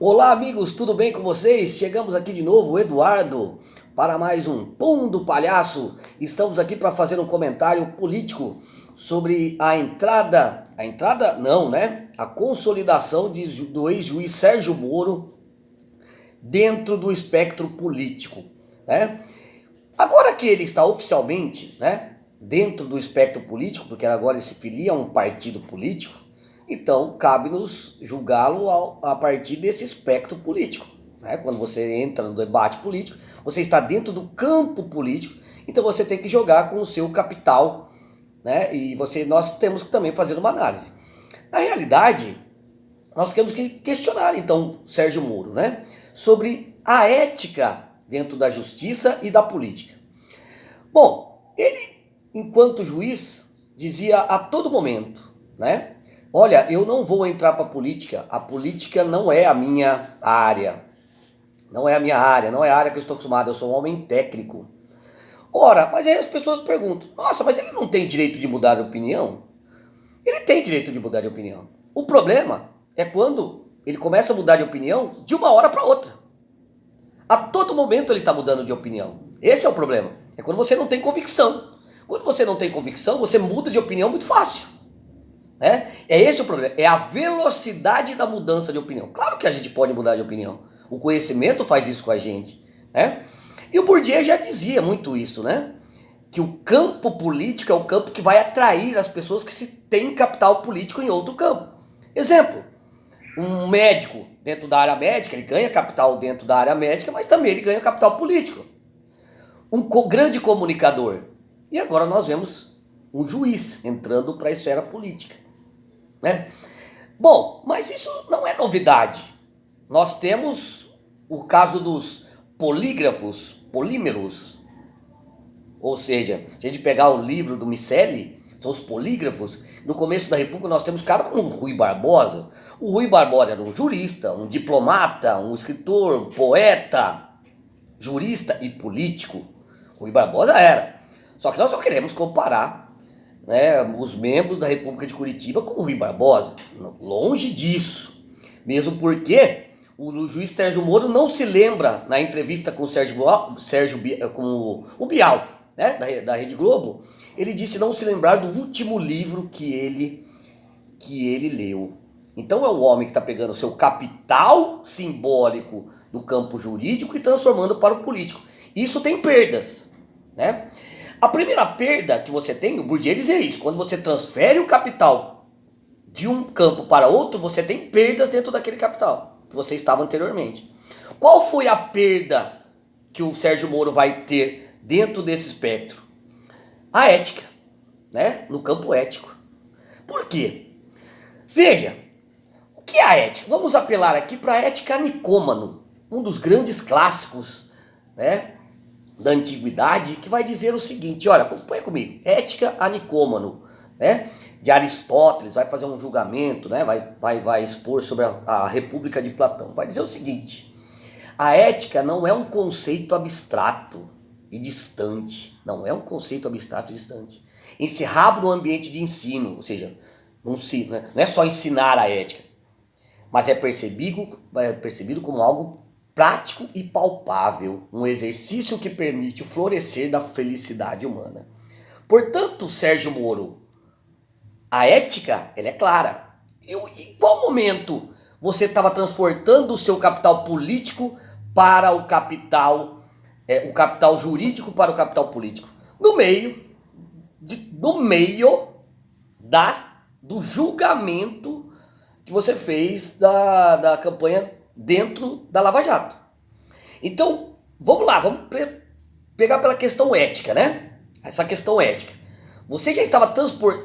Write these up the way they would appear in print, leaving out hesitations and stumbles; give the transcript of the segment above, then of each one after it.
Olá, amigos, tudo bem com vocês? Chegamos aqui de novo, o Eduardo, para mais um Pum do Palhaço. Estamos aqui para fazer um comentário político sobre a entrada não, né? A consolidação do ex-juiz Sérgio Moro dentro do espectro político, né? Agora que ele está oficialmente, né, dentro do espectro político, porque agora ele se filia a um partido político, então cabe-nos julgá-lo a partir desse espectro político, né? Quando você entra no debate político, você está dentro do campo político, então você tem que jogar com o seu capital, né? Nós temos que também fazer uma análise. Na realidade, nós temos que questionar então Sérgio Moro, né, sobre a ética dentro da justiça e da política. Bom, ele, enquanto juiz, dizia a todo momento, né, olha, eu não vou entrar para a política não é a minha área, não é a minha área, não é a área que eu estou acostumado, eu sou um homem técnico. Ora, mas aí as pessoas perguntam, nossa, mas ele não tem direito de mudar de opinião? Ele tem direito de mudar de opinião. O problema é quando ele começa a mudar de opinião de uma hora para outra. A todo momento ele está mudando de opinião. Esse é o problema. É quando você não tem convicção. Quando você não tem convicção, você muda de opinião muito fácil. Né? É esse o problema. É a velocidade da mudança de opinião. Claro que a gente pode mudar de opinião. O conhecimento faz isso com a gente. Né? E o Bourdieu já dizia muito isso, né? Que o campo político é o campo que vai atrair as pessoas que se têm capital político em outro campo. Exemplo, um médico dentro da área médica, ele ganha capital dentro da área médica, mas também ele ganha capital político. Um grande comunicador. E agora nós vemos um juiz entrando para a esfera política. Né? Bom, mas isso não é novidade. Nós temos o caso dos polímeros, ou seja, se a gente pegar o livro do Miceli, são os polígrafos. No começo da República nós temos caras como o Rui Barbosa. O Rui Barbosa era um jurista, um diplomata, um escritor, um poeta, jurista e político. Rui Barbosa era. Só que nós só queremos comparar, né, os membros da República de Curitiba com o Rui Barbosa. Longe disso. Mesmo porque o juiz Sérgio Moro não se lembra na entrevista com com o Bial, né, da Rede Globo, ele disse não se lembrar do último livro que ele leu. Então é um homem que está pegando o seu capital simbólico do campo jurídico e transformando para o político. Isso tem perdas, né? A primeira perda que você tem, o Bourdieu dizia isso, quando você transfere o capital de um campo para outro, você tem perdas dentro daquele capital que você estava anteriormente. Qual foi a perda que o Sérgio Moro vai ter dentro desse espectro? A ética, né? No campo ético. Por quê? Veja, o que é a ética? Vamos apelar aqui para a ética Nicômano, um dos grandes clássicos, né, da antiguidade, que vai dizer o seguinte, olha, acompanha comigo, ética a Nicômano, né, de Aristóteles, vai fazer um julgamento, né, vai expor sobre a República de Platão, vai dizer o seguinte, a ética não é um conceito abstrato e distante, não é um conceito abstrato e distante, encerrado no ambiente de ensino, ou seja, não é só ensinar a ética, mas é percebido como algo prático e palpável, um exercício que permite o florescer da felicidade humana. Portanto, Sérgio Moro, a ética, ela é clara. Em qual momento você estava transportando o seu capital político para o capital jurídico para o capital político? No meio do julgamento que você fez da campanha dentro da Lava Jato. Então, vamos lá, pegar pela questão ética, né? Essa questão ética. Você já estava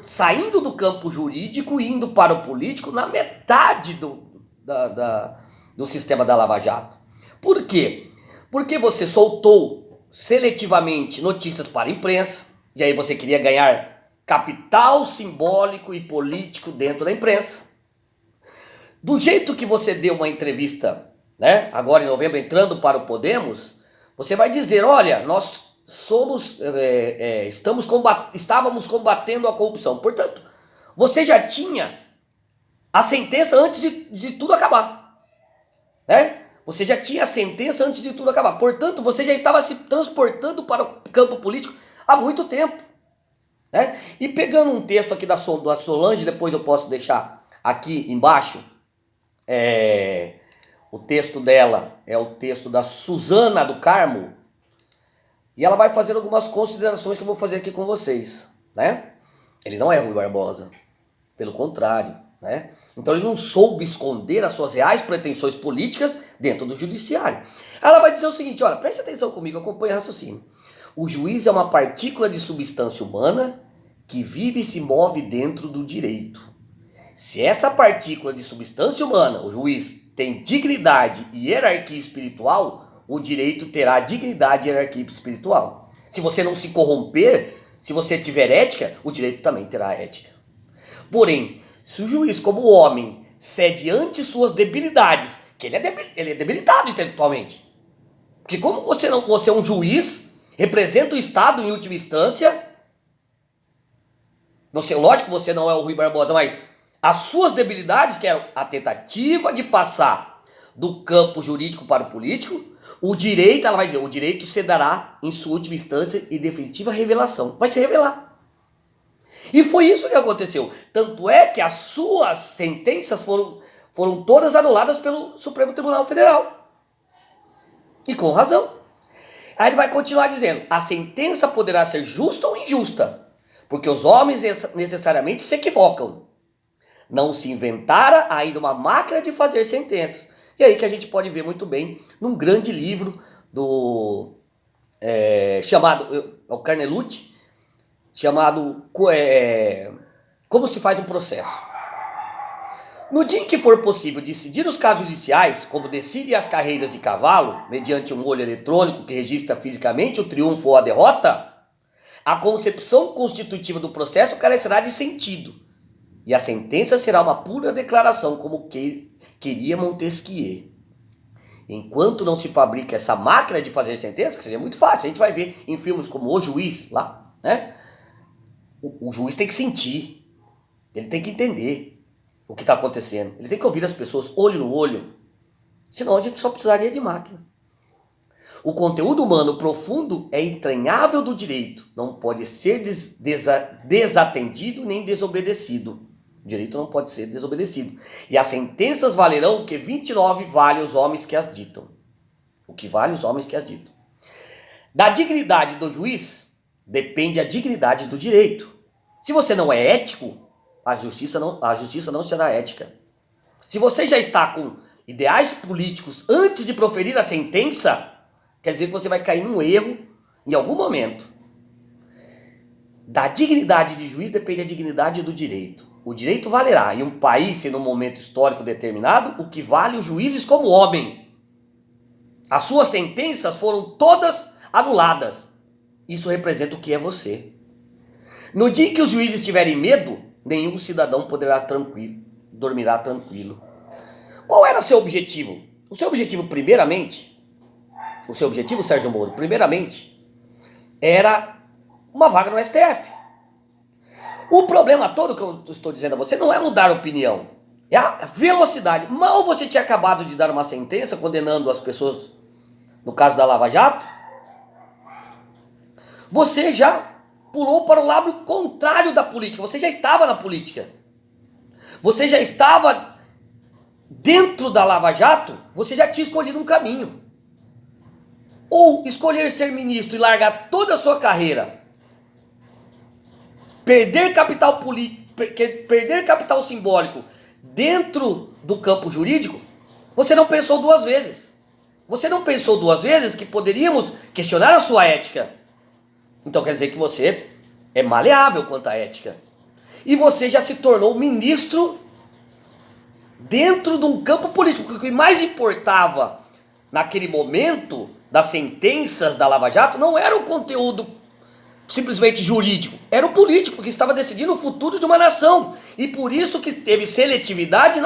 saindo do campo jurídico e indo para o político na metade do sistema da Lava Jato. Por quê? Porque você soltou seletivamente notícias para a imprensa, e aí você queria ganhar capital simbólico e político dentro da imprensa. Do jeito que você deu uma entrevista, né, agora em novembro, entrando para o Podemos, você vai dizer, olha, nós estávamos combatendo a corrupção. Portanto, você já tinha a sentença antes de tudo acabar. né? Você já tinha a sentença antes de tudo acabar. Portanto, você já estava se transportando para o campo político há muito tempo, né? E pegando um texto aqui da Solange, depois eu posso deixar aqui embaixo, o texto dela é o texto da Suzana do Carmo, e ela vai fazer algumas considerações que eu vou fazer aqui com vocês, né? Ele não é Rui Barbosa, pelo contrário, né? Então ele não soube esconder as suas reais pretensões políticas dentro do judiciário. Ela vai dizer o seguinte, olha, preste atenção comigo, acompanhe o raciocínio. O juiz é uma partícula de substância humana que vive e se move dentro do direito. Se essa partícula de substância humana, o juiz, tem dignidade e hierarquia espiritual, o direito terá dignidade e hierarquia espiritual. Se você não se corromper, se você tiver ética, o direito também terá ética. Porém, se o juiz, como homem, cede ante suas debilidades, que ele é debilitado intelectualmente, porque como você é um juiz, representa o Estado em última instância, lógico que você não é o Rui Barbosa, mas as suas debilidades, que é a tentativa de passar do campo jurídico para o político, o direito, ela vai dizer, o direito se dará em sua última instância e definitiva revelação. Vai se revelar. E foi isso que aconteceu. Tanto é que as suas sentenças foram todas anuladas pelo Supremo Tribunal Federal. E com razão. Aí ele vai continuar dizendo, a sentença poderá ser justa ou injusta, porque os homens necessariamente se equivocam. Não se inventara ainda uma máquina de fazer sentenças. E aí que a gente pode ver muito bem num grande livro chamado, o Carnelucci, chamado Como se faz um processo. No dia em que for possível decidir os casos judiciais, como decidem as carreiras de cavalo, mediante um olho eletrônico que registra fisicamente o triunfo ou a derrota, a concepção constitutiva do processo carecerá de sentido, e a sentença será uma pura declaração, como queria Montesquieu. Enquanto não se fabrica essa máquina de fazer sentença, que seria muito fácil, a gente vai ver em filmes como O Juiz, lá, né? O juiz tem que sentir, ele tem que entender o que está acontecendo, ele tem que ouvir as pessoas olho no olho, senão a gente só precisaria de máquina. O conteúdo humano profundo é entranhável do direito, não pode ser desatendido nem desobedecido. O direito não pode ser desobedecido. E as sentenças valerão o que 29 vale os homens que as ditam. O que vale os homens que as ditam. Da dignidade do juiz depende a dignidade do direito. Se você não é ético, a justiça não será ética. Se você já está com ideais políticos antes de proferir a sentença, quer dizer que você vai cair num erro em algum momento. Da dignidade de juiz depende a dignidade do direito. O direito valerá em um país e num momento histórico determinado o que vale os juízes como homem. As suas sentenças foram todas anuladas. Isso representa o que é você. No dia em que os juízes tiverem medo, nenhum cidadão dormirá tranquilo. Qual era seu objetivo? O seu objetivo, Sérgio Moro, primeiramente, era uma vaga no STF. O problema todo que eu estou dizendo a você não é mudar opinião, é a velocidade. Mal você tinha acabado de dar uma sentença condenando as pessoas, no caso da Lava Jato, você já pulou para o lado contrário da política, você já estava na política. Você já estava dentro da Lava Jato, você já tinha escolhido um caminho. Ou escolher ser ministro e largar toda a sua carreira, perder capital simbólico dentro do campo jurídico, você não pensou duas vezes. Você não pensou duas vezes que poderíamos questionar a sua ética. Então quer dizer que você é maleável quanto à ética. E você já se tornou ministro dentro de um campo político. Porque o que mais importava naquele momento das sentenças da Lava Jato não era o conteúdo simplesmente jurídico, era o político que estava decidindo o futuro de uma nação. E por isso que teve seletividade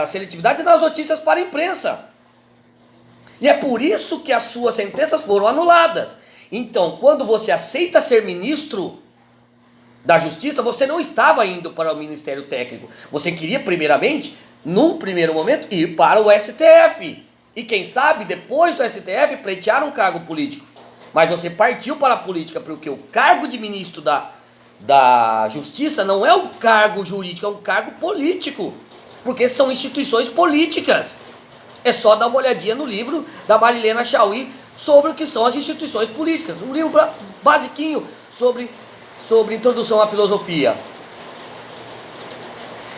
seletividade nas notícias para a imprensa. E é por isso que as suas sentenças foram anuladas. Então, quando você aceita ser ministro da Justiça, você não estava indo para o Ministério Técnico. Você queria, primeiramente, num primeiro momento, ir para o STF. E quem sabe, depois do STF, pleitear um cargo político. Mas você partiu para a política porque o cargo de ministro da Justiça não é um cargo jurídico, é um cargo político. Porque são instituições políticas. É só dar uma olhadinha no livro da Marilena Chaui sobre o que são as instituições políticas. Um livro basiquinho sobre introdução à filosofia.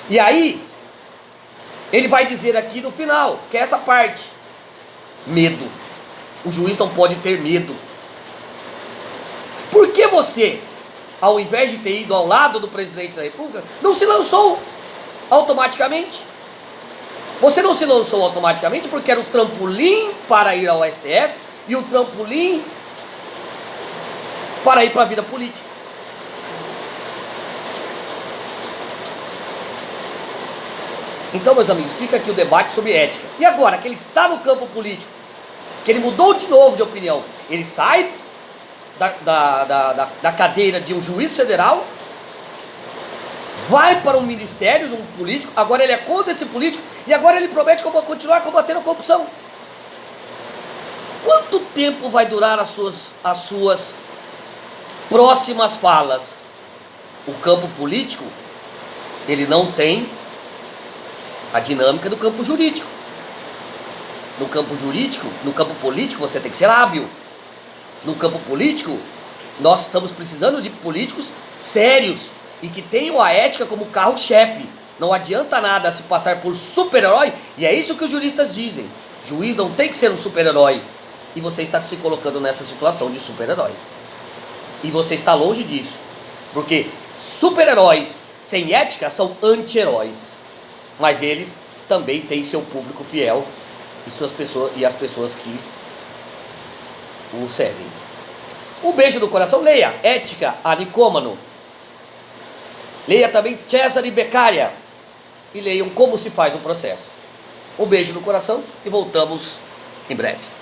E aí, ele vai dizer aqui no final, que é essa parte. Medo. O juiz não pode ter medo. Por que você, ao invés de ter ido ao lado do presidente da República, não se lançou automaticamente? Você não se lançou automaticamente porque era o trampolim para ir ao STF e o trampolim para ir para a vida política. Então, meus amigos, fica aqui o debate sobre ética. E agora que ele está no campo político, que ele mudou de novo de opinião, ele sai da cadeira de um juiz federal, vai para um ministério, um político, agora ele é contra esse político, e agora ele promete continuar combatendo a corrupção. Quanto tempo vai durar as suas próximas falas? O campo político, ele não tem a dinâmica do campo jurídico. No campo jurídico, no campo político, você tem que ser hábil. No campo político, nós estamos precisando de políticos sérios e que tenham a ética como carro-chefe. Não adianta nada se passar por super-herói, e é isso que os juristas dizem. Juiz não tem que ser um super-herói. E você está se colocando nessa situação de super-herói. E você está longe disso. Porque super-heróis sem ética são anti-heróis. Mas eles também têm seu público fiel e as pessoas que o seguem. Um beijo no coração. Leia Ética a Nicômano. Leia também Cesare Beccaria. E leiam Como se faz um processo. Um beijo no coração e voltamos em breve.